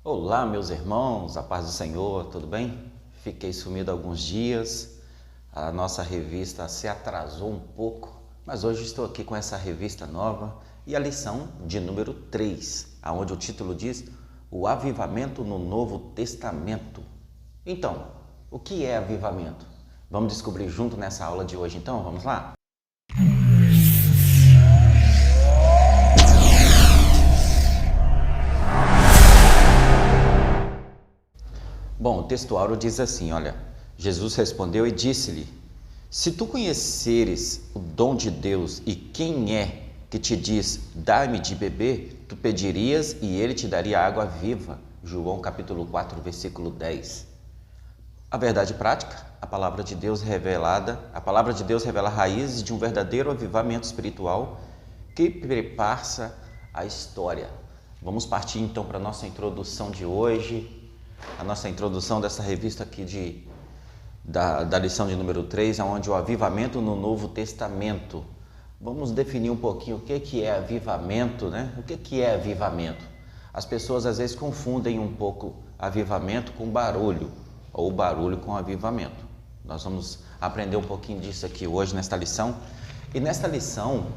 Olá, meus irmãos, a paz do Senhor, tudo bem? Fiquei sumido alguns dias, a nossa revista se atrasou um pouco, mas hoje estou aqui com essa revista nova e a lição de número 3, onde o título diz O Avivamento no Novo Testamento. Então, o que é avivamento? Vamos descobrir junto nessa aula de hoje, então? Vamos lá? Bom, o textuário diz assim, olha, Jesus respondeu e disse-lhe, se tu conheceres o dom de Deus e quem é que te diz, dá-me de beber, tu pedirias e ele te daria água viva. João capítulo 4, versículo 10. A verdade prática, a palavra de Deus revela raízes de um verdadeiro avivamento espiritual que perpassa a história. Vamos partir então para a nossa introdução de hoje. A nossa introdução dessa revista aqui da lição de número 3, onde o avivamento no Novo Testamento. Vamos definir um pouquinho o que é avivamento, né? O que é avivamento? As pessoas às vezes confundem um pouco avivamento com barulho, ou barulho com avivamento. Nós vamos aprender um pouquinho disso aqui hoje nesta lição. E nesta lição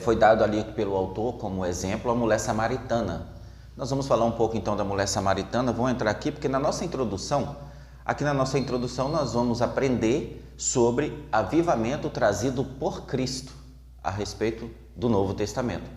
foi dado ali pelo autor como exemplo a mulher samaritana. Nós vamos falar um pouco então da mulher samaritana, vou entrar aqui porque na nossa introdução nós vamos aprender sobre avivamento trazido por Cristo a respeito do Novo Testamento.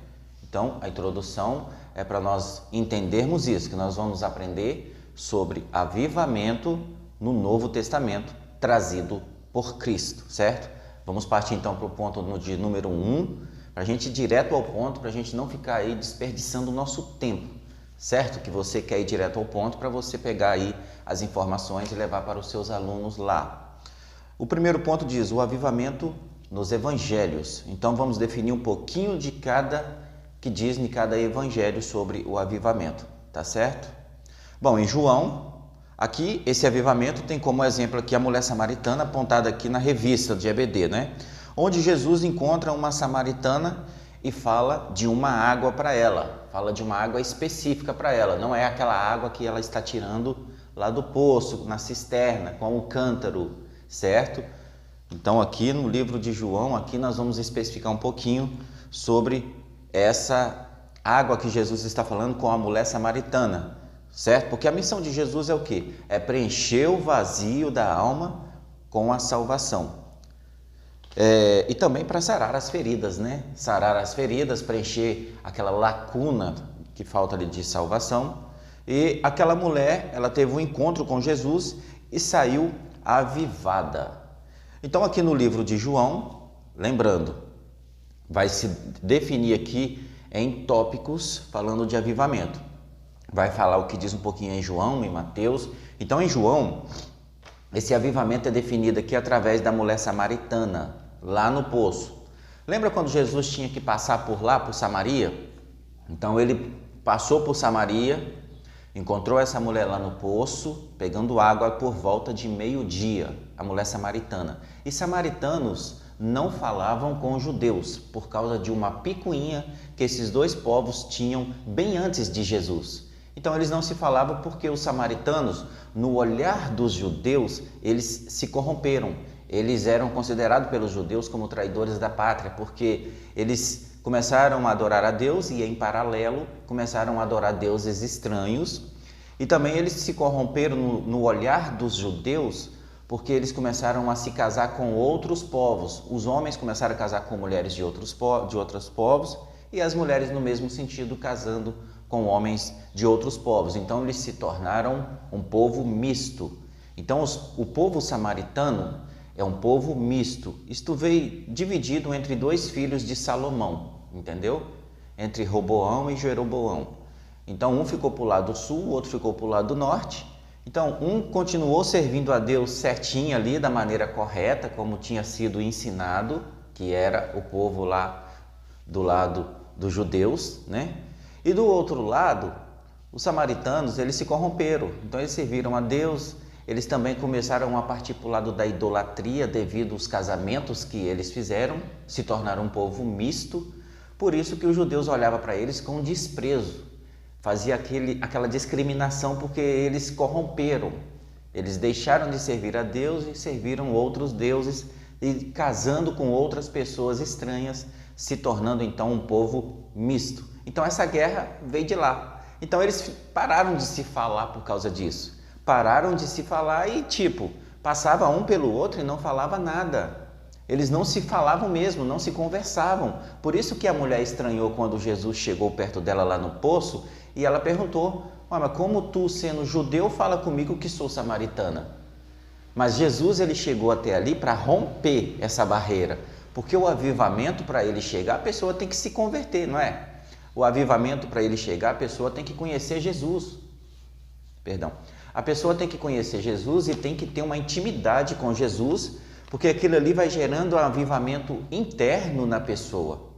Então a introdução é para nós entendermos isso, que nós vamos aprender sobre avivamento no Novo Testamento trazido por Cristo, certo? Vamos partir então para o ponto de número 1, para a gente ir direto ao ponto, para a gente não ficar aí desperdiçando o nosso tempo. Certo? Que você quer ir direto ao ponto para você pegar aí as informações e levar para os seus alunos lá. O primeiro ponto diz o avivamento nos evangelhos. Então vamos definir um pouquinho de cada que diz em cada evangelho sobre o avivamento, tá certo? Bom, em João, aqui esse avivamento tem como exemplo aqui a mulher samaritana apontada aqui na revista de EBD, né? Onde Jesus encontra uma samaritana e fala de uma água para ela, fala de uma água específica para ela, não é aquela água que ela está tirando lá do poço, na cisterna, com o cântaro, certo? Então aqui no livro de João, aqui nós vamos especificar um pouquinho sobre essa água que Jesus está falando com a mulher samaritana, certo? Porque a missão de Jesus é o quê? É preencher o vazio da alma com a salvação. E também para sarar as feridas, né? Sarar as feridas, preencher aquela lacuna que falta ali de salvação. E aquela mulher, ela teve um encontro com Jesus e saiu avivada. Então aqui no livro de João, lembrando, vai se definir aqui em tópicos falando de avivamento. Vai falar o que diz um pouquinho em João, em Mateus. Então em João, esse avivamento é definido aqui através da mulher samaritana, lá no poço. Lembra quando Jesus tinha que passar por lá, por Samaria? Então ele passou por Samaria, encontrou essa mulher lá no poço, pegando água por volta de meio-dia, a mulher samaritana. E samaritanos não falavam com judeus, por causa de uma picuinha que esses dois povos tinham bem antes de Jesus. Então eles não se falavam porque os samaritanos, no olhar dos judeus, eles se corromperam. Eles eram considerados pelos judeus como traidores da pátria, porque eles começaram a adorar a Deus e, em paralelo, começaram a adorar deuses estranhos. E também eles se corromperam no olhar dos judeus, porque eles começaram a se casar com outros povos. Os homens começaram a casar com mulheres de outros povos e as mulheres, no mesmo sentido, casando com homens de outros povos. Então, eles se tornaram um povo misto. Então, o povo samaritano é um povo misto. Isto veio dividido entre dois filhos de Salomão, entendeu? Entre Roboão e Jeroboão. Então, um ficou para o lado sul, o outro ficou para o lado norte. Então, um continuou servindo a Deus certinho ali, da maneira correta, como tinha sido ensinado, que era o povo lá do lado dos judeus, né? E do outro lado, os samaritanos, eles se corromperam. Então, eles serviram a Deus. Eles também começaram a partir para o lado da idolatria devido aos casamentos que eles fizeram, se tornaram um povo misto. Por isso que os judeus olhavam para eles com desprezo. fazia aquela discriminação porque eles corromperam. Eles deixaram de servir a Deus e serviram outros deuses e casando com outras pessoas estranhas, se tornando então um povo misto. Então essa guerra veio de lá. Então eles pararam de se falar por causa disso. Pararam de se falar e passava um pelo outro e não falava nada. Eles não se falavam mesmo, não se conversavam. Por isso que a mulher estranhou quando Jesus chegou perto dela lá no poço e ela perguntou: mas como tu, sendo judeu, fala comigo que sou samaritana? Mas Jesus ele chegou até ali para romper essa barreira, porque o avivamento, para ele chegar, a pessoa tem que se converter, não é? O avivamento, para ele chegar, a pessoa tem que conhecer Jesus. Perdão. A pessoa tem que conhecer Jesus e tem que ter uma intimidade com Jesus, porque aquilo ali vai gerando um avivamento interno na pessoa.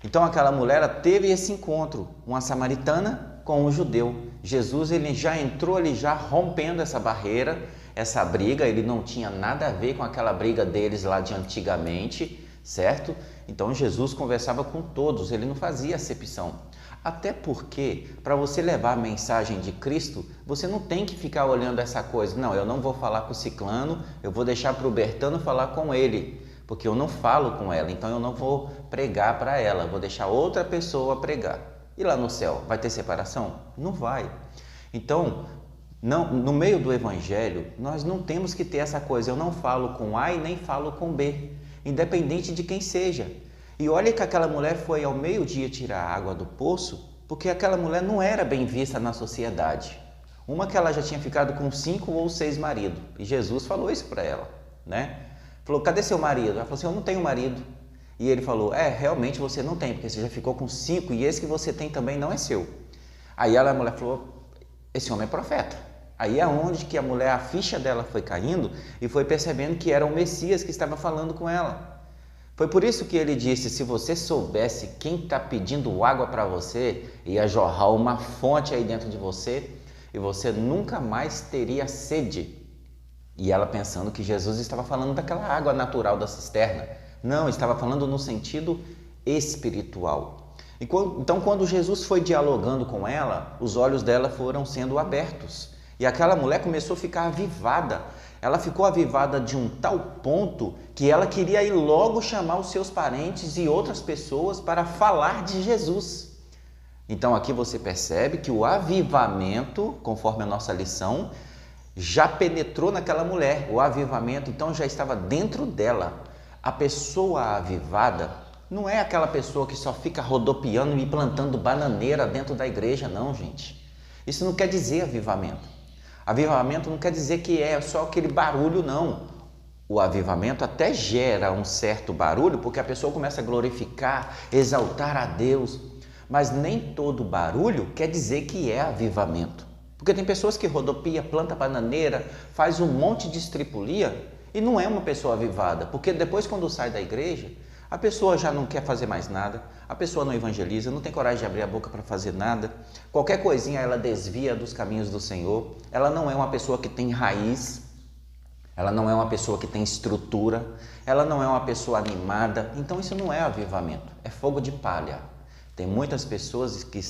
Então aquela mulher teve esse encontro, uma samaritana com um judeu. Jesus ele já entrou ali, já rompendo essa barreira, essa briga. Ele não tinha nada a ver com aquela briga deles lá de antigamente, certo? Então Jesus conversava com todos, ele não fazia acepção. Até porque, para você levar a mensagem de Cristo, você não tem que ficar olhando essa coisa. Não, eu não vou falar com o ciclano, eu vou deixar para o Bertano falar com ele, porque eu não falo com ela, então eu não vou pregar para ela, vou deixar outra pessoa pregar. E lá no céu, vai ter separação? Não vai. Então, no meio do Evangelho, nós não temos que ter essa coisa, eu não falo com A e nem falo com B, independente de quem seja. E olha que aquela mulher foi ao meio-dia tirar a água do poço, porque aquela mulher não era bem vista na sociedade. Uma que ela já tinha ficado com 5 ou 6 maridos, e Jesus falou isso para ela, né? Falou: cadê seu marido? Ela falou assim: eu não tenho marido. E ele falou: realmente você não tem, porque você já ficou com 5 e esse que você tem também não é seu. Aí a mulher falou: esse homem é profeta. Aí é onde que a ficha dela foi caindo e foi percebendo que era o Messias que estava falando com ela. Foi por isso que ele disse: se você soubesse quem está pedindo água para você, ia jorrar uma fonte aí dentro de você e você nunca mais teria sede. E ela pensando que Jesus estava falando daquela água natural da cisterna. Não, estava falando no sentido espiritual. Então, quando Jesus foi dialogando com ela, os olhos dela foram sendo abertos. E aquela mulher começou a ficar avivada. Ela ficou avivada de um tal ponto que ela queria ir logo chamar os seus parentes e outras pessoas para falar de Jesus. Então aqui você percebe que o avivamento, conforme a nossa lição, já penetrou naquela mulher. O avivamento então já estava dentro dela. A pessoa avivada não é aquela pessoa que só fica rodopiando e plantando bananeira dentro da igreja, não, gente. Isso não quer dizer avivamento. Avivamento não quer dizer que é só aquele barulho, não. O avivamento até gera um certo barulho, porque a pessoa começa a glorificar, exaltar a Deus. Mas nem todo barulho quer dizer que é avivamento. Porque tem pessoas que rodopia, planta bananeira, faz um monte de estripulia e não é uma pessoa avivada. Porque depois, quando sai da igreja, a pessoa já não quer fazer mais nada, a pessoa não evangeliza, não tem coragem de abrir a boca para fazer nada. Qualquer coisinha ela desvia dos caminhos do Senhor. Ela não é uma pessoa que tem raiz, ela não é uma pessoa que tem estrutura, ela não é uma pessoa animada. Então isso não é avivamento, é fogo de palha. Tem muitas pessoas que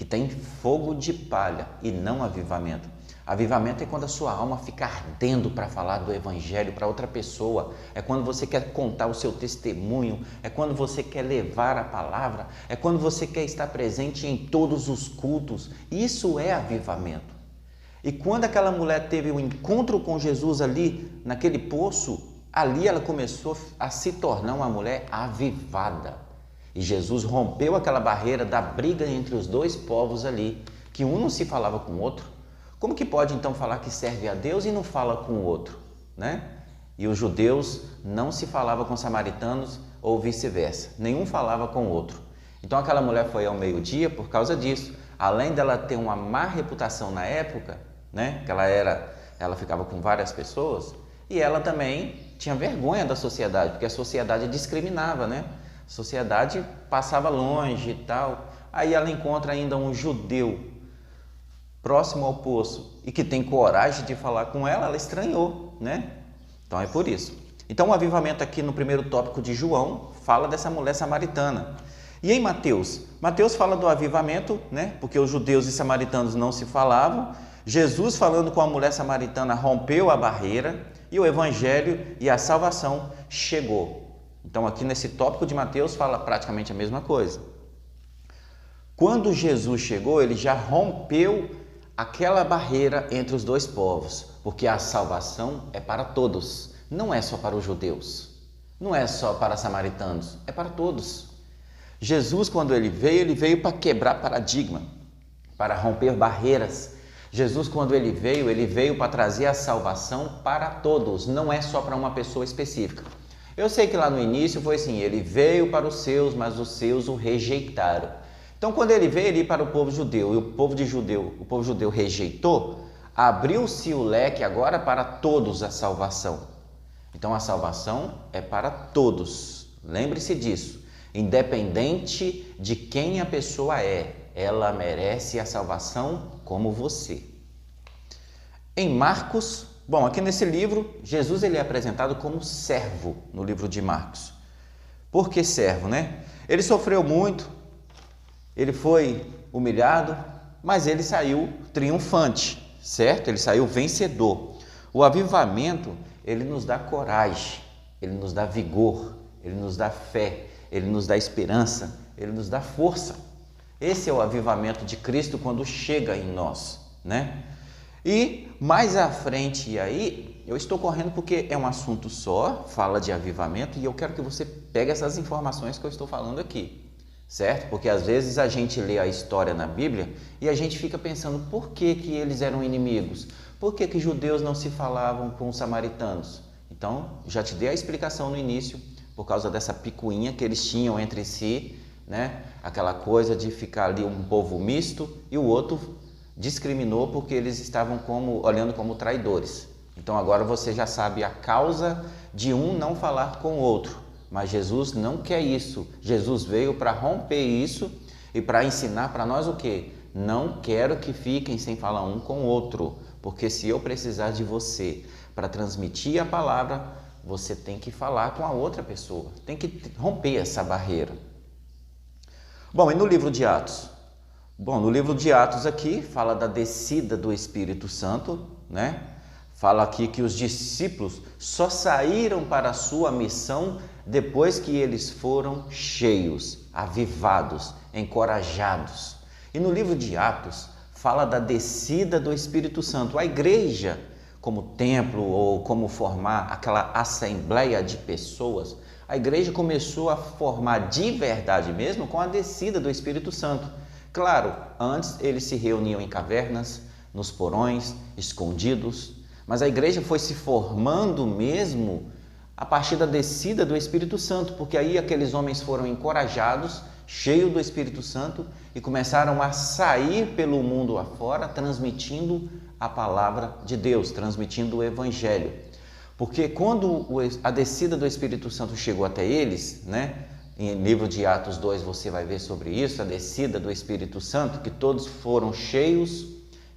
têm fogo de palha e não avivamento. Avivamento é quando a sua alma fica ardendo para falar do evangelho para outra pessoa. É quando você quer contar o seu testemunho, é quando você quer levar a palavra, é quando você quer estar presente em todos os cultos. Isso é avivamento. E quando aquela mulher teve um encontro com Jesus ali, naquele poço, ali ela começou a se tornar uma mulher avivada. E Jesus rompeu aquela barreira da briga entre os dois povos ali, que um não se falava com o outro. Como que pode então falar que serve a Deus e não fala com o outro, né? E os judeus não se falavam com os samaritanos ou vice-versa, nenhum falava com o outro. Então aquela mulher foi ao meio-dia por causa disso. Além dela ter uma má reputação na época, né? Que ela ficava com várias pessoas, e ela também tinha vergonha da sociedade, porque a sociedade discriminava, né? A sociedade passava longe e tal. Aí ela encontra ainda um judeu próximo ao poço e que tem coragem de falar com ela, ela estranhou, né? Então é por isso. Então o avivamento aqui no primeiro tópico de João fala dessa mulher samaritana. E em Mateus? Mateus fala do avivamento, né? Porque os judeus e samaritanos não se falavam. Jesus, falando com a mulher samaritana, rompeu a barreira e o evangelho e a salvação chegou. Então, aqui nesse tópico de Mateus, fala praticamente a mesma coisa. Quando Jesus chegou, ele já rompeu aquela barreira entre os dois povos, porque a salvação é para todos, não é só para os judeus, não é só para os samaritanos, é para todos. Jesus, quando ele veio para quebrar paradigma, para romper barreiras. Jesus, quando ele veio para trazer a salvação para todos, não é só para uma pessoa específica. Eu sei que lá no início foi assim, ele veio para os seus, mas os seus o rejeitaram. Então, quando ele veio para o povo judeu e o povo judeu rejeitou, abriu-se o leque agora para todos a salvação. Então, a salvação é para todos. Lembre-se disso. Independente de quem a pessoa é, ela merece a salvação como você. Em Marcos, bom, aqui nesse livro, Jesus ele é apresentado como servo no livro de Marcos. Por que servo, né? Ele sofreu muito, ele foi humilhado, mas ele saiu triunfante, certo? Ele saiu vencedor. O avivamento, ele nos dá coragem, ele nos dá vigor, ele nos dá fé, ele nos dá esperança, ele nos dá força. Esse é o avivamento de Cristo quando chega em nós, né? E mais à frente aí, eu estou correndo porque é um assunto só, fala de avivamento, e eu quero que você pegue essas informações que eu estou falando aqui, certo? Porque às vezes a gente lê a história na Bíblia e a gente fica pensando por que que eles eram inimigos, por que que judeus não se falavam com os samaritanos. Então, já te dei a explicação no início, por causa dessa picuinha que eles tinham entre si, né? Aquela coisa de ficar ali um povo misto e o outro discriminou porque eles estavam olhando como traidores. Então agora você já sabe a causa de um não falar com o outro, mas Jesus não quer isso. Jesus veio para romper isso e para ensinar para nós o quê? Não quero que fiquem sem falar um com o outro, porque se eu precisar de você para transmitir a palavra, você tem que falar com a outra pessoa, tem que romper essa barreira. Bom, e no livro de Atos? Bom, no livro de Atos aqui fala da descida do Espírito Santo, né? Fala aqui que os discípulos só saíram para a sua missão depois que eles foram cheios, avivados, encorajados. E no livro de Atos fala da descida do Espírito Santo. A igreja, como templo ou como formar aquela assembleia de pessoas, a igreja começou a formar de verdade mesmo com a descida do Espírito Santo. Claro, antes eles se reuniam em cavernas, nos porões, escondidos, mas a igreja foi se formando mesmo a partir da descida do Espírito Santo, porque aí aqueles homens foram encorajados, cheios do Espírito Santo e começaram a sair pelo mundo afora, transmitindo a palavra de Deus, transmitindo o Evangelho. Porque quando a descida do Espírito Santo chegou até eles, né? Em livro de Atos 2 você vai ver sobre isso, a descida do Espírito Santo, que todos foram cheios,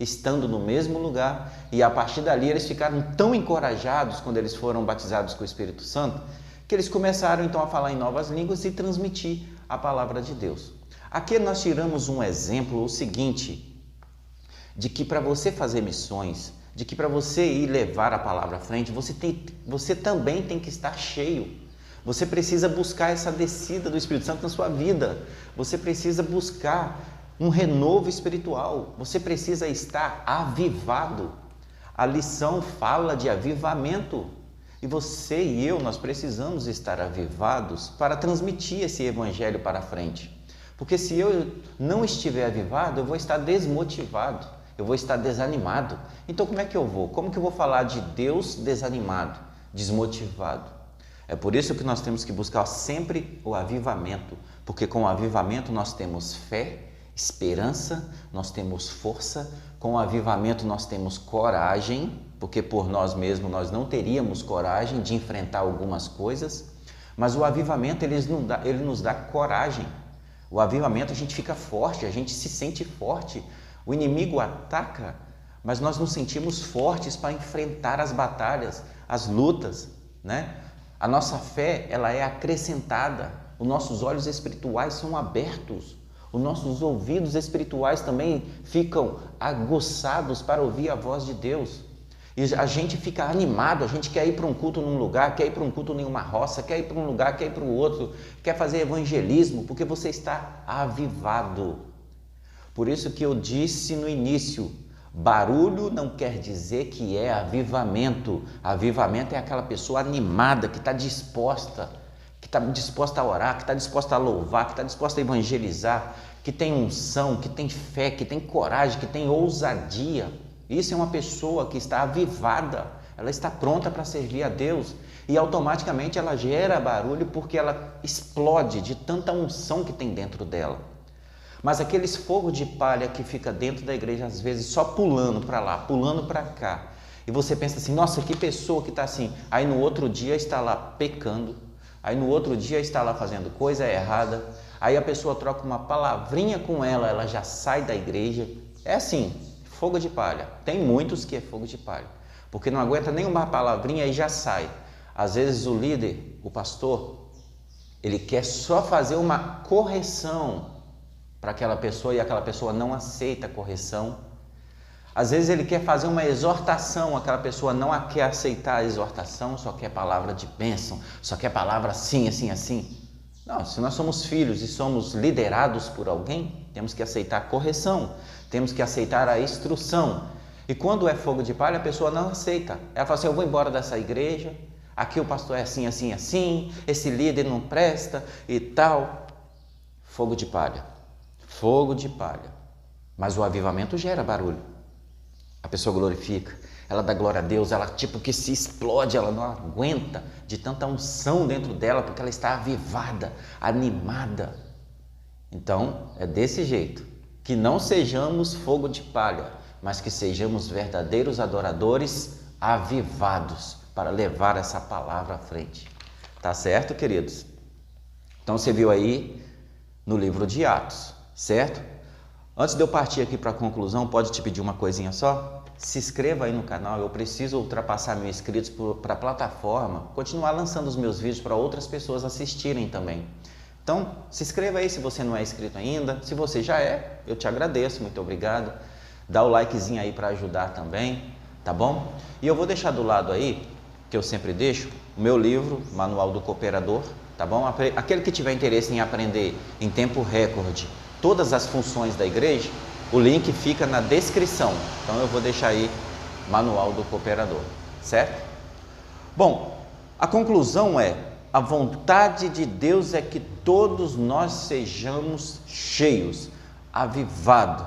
estando no mesmo lugar, e a partir dali eles ficaram tão encorajados quando eles foram batizados com o Espírito Santo, que eles começaram então a falar em novas línguas e transmitir a palavra de Deus. Aqui nós tiramos um exemplo, o seguinte, de que para você fazer missões, de que para você ir levar a palavra à frente, você também tem que estar cheio. Você precisa buscar essa descida do Espírito Santo na sua vida. Você precisa buscar um renovo espiritual. Você precisa estar avivado. A lição fala de avivamento. E você e eu, nós precisamos estar avivados para transmitir esse evangelho para frente. Porque se eu não estiver avivado, eu vou estar desmotivado, eu vou estar desanimado. Então como é que eu vou? Como que eu vou falar de Deus desanimado, desmotivado? É por isso que nós temos que buscar sempre o avivamento, porque com o avivamento nós temos fé, esperança, nós temos força, com o avivamento nós temos coragem, porque por nós mesmos nós não teríamos coragem de enfrentar algumas coisas, mas o avivamento ele nos dá coragem. O avivamento a gente fica forte, a gente se sente forte. O inimigo ataca, mas nós nos sentimos fortes para enfrentar as batalhas, as lutas, né? A nossa fé, ela é acrescentada. os nossos olhos espirituais são abertos, os nossos ouvidos espirituais também ficam aguçados para ouvir a voz de Deus. E a gente fica animado, a gente quer ir para um culto num lugar, quer ir para um culto em uma roça, quer ir para um lugar, quer ir para o outro, quer fazer evangelismo, porque você está avivado. Por isso que eu disse no início, barulho não quer dizer que é avivamento. Avivamento é aquela pessoa animada, que está disposta a orar, que está disposta a louvar, que está disposta a evangelizar, que tem unção, que tem fé, que tem coragem, que tem ousadia. Isso é uma pessoa que está avivada, ela está pronta para servir a Deus e automaticamente ela gera barulho porque ela explode de tanta unção que tem dentro dela. Mas aqueles fogos de palha que fica dentro da igreja, às vezes só pulando para lá, pulando para cá, e você pensa assim, nossa, que pessoa que está assim, aí no outro dia está lá pecando, aí no outro dia está lá fazendo coisa errada, aí a pessoa troca uma palavrinha com ela, ela já sai da igreja. É assim, fogo de palha. Tem muitos que é fogo de palha, porque não aguenta nem uma palavrinha e já sai. Às vezes o líder, o pastor, ele quer só fazer uma correção para aquela pessoa e aquela pessoa não aceita a correção. Às vezes ele quer fazer uma exortação, aquela pessoa não quer aceitar a exortação, só quer palavra de bênção, só quer palavra assim, assim, assim. Não, se nós somos filhos e somos liderados por alguém, temos que aceitar a correção, temos que aceitar a instrução. E quando é fogo de palha, a pessoa não aceita. Ela fala assim, eu vou embora dessa igreja, aqui o pastor é assim, assim, assim, esse líder não presta e tal. Fogo de palha. Fogo de palha. Mas o avivamento gera barulho. A pessoa glorifica, ela dá glória a Deus, ela tipo que se explode, ela não aguenta de tanta unção dentro dela, porque ela está avivada, animada. Então, é desse jeito, que não sejamos fogo de palha, mas que sejamos verdadeiros adoradores avivados para levar essa palavra à frente. Tá certo, queridos? Então, você viu aí no livro de Atos, certo? Antes de eu partir aqui para a conclusão, pode te pedir uma coisinha só? Se inscreva aí no canal, eu preciso ultrapassar 1000 inscritos para a plataforma, continuar lançando os meus vídeos para outras pessoas assistirem também. Então, se inscreva aí se você não é inscrito ainda, se você já é, eu te agradeço, muito obrigado. Dá o likezinho aí para ajudar também, tá bom? E eu vou deixar do lado aí, que eu sempre deixo, o meu livro, Manual do Cooperador, tá bom? Aquele que tiver interesse em aprender em tempo recorde todas as funções da igreja, o link fica na descrição. Então eu vou deixar aí Manual do Cooperador, certo? Bom, a conclusão é, a vontade de Deus é que todos nós sejamos cheios, avivados,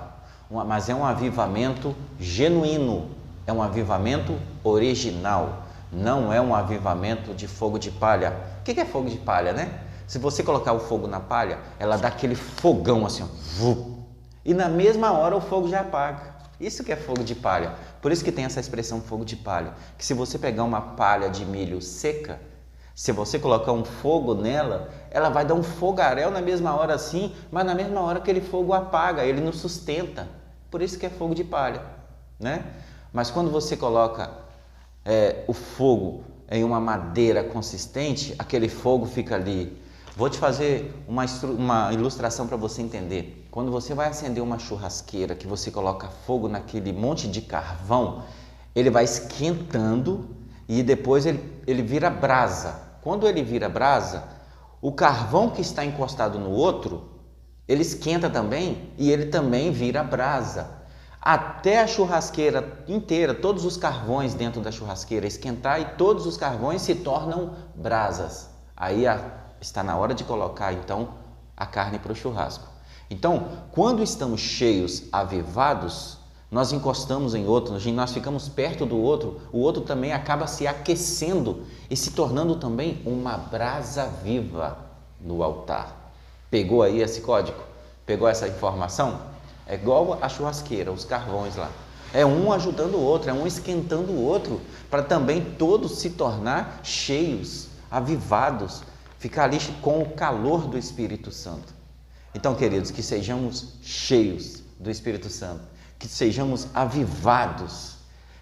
mas é um avivamento genuíno, é um avivamento original, não é um avivamento de fogo de palha. O que é fogo de palha, né? Se você colocar o fogo na palha, ela dá aquele fogão assim, ó, e na mesma hora o fogo já apaga. Isso que é fogo de palha. Por isso que tem essa expressão fogo de palha. Que se você pegar uma palha de milho seca, se você colocar um fogo nela, ela vai dar um fogaréu na mesma hora assim, mas na mesma hora aquele fogo apaga, ele não sustenta. Por isso que é fogo de palha, né? Mas quando você coloca o fogo em uma madeira consistente, aquele fogo fica ali. Vou te fazer uma ilustração para você entender. Quando você vai acender uma churrasqueira, que você coloca fogo naquele monte de carvão, ele vai esquentando e depois ele vira brasa. Quando ele vira brasa, o carvão que está encostado no outro, ele esquenta também e ele também vira brasa. Até a churrasqueira inteira, todos os carvões dentro da churrasqueira esquentar e todos os carvões se tornam brasas. Aí está na hora de colocar então a carne para o churrasco. Então, quando estamos cheios, avivados, nós encostamos em outro, nós ficamos perto do outro, o outro também acaba se aquecendo e se tornando também uma brasa viva no altar. Pegou aí esse código? Pegou essa informação? É igual a churrasqueira, os carvões lá. É um ajudando o outro, é um esquentando o outro, para também todos se tornar cheios, avivados, ficar ali com o calor do Espírito Santo. Então, queridos, que sejamos cheios do Espírito Santo, que sejamos avivados,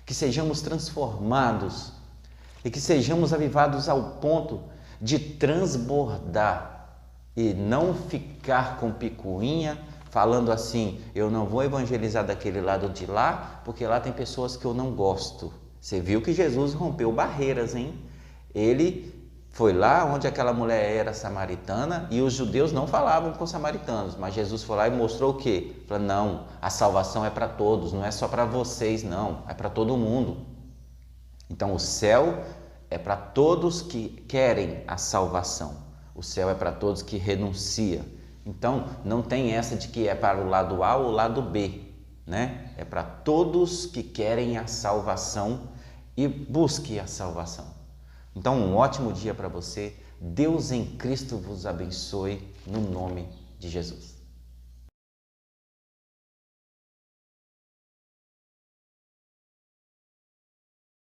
que sejamos transformados e que sejamos avivados ao ponto de transbordar e não ficar com picuinha, falando assim, eu não vou evangelizar daquele lado de lá, porque lá tem pessoas que eu não gosto. Você viu que Jesus rompeu barreiras, hein? Ele foi lá onde aquela mulher era samaritana e os judeus não falavam com os samaritanos, mas Jesus foi lá e mostrou o quê? Falou, não, a salvação é para todos, não é só para vocês, não, é para todo mundo. Então o céu é para todos que querem a salvação, o céu é para todos que renunciam. Então não tem essa de que é para o lado A ou o lado B, né? É para todos que querem a salvação e busquem a salvação. Então, um ótimo dia para você. Deus em Cristo vos abençoe, no nome de Jesus.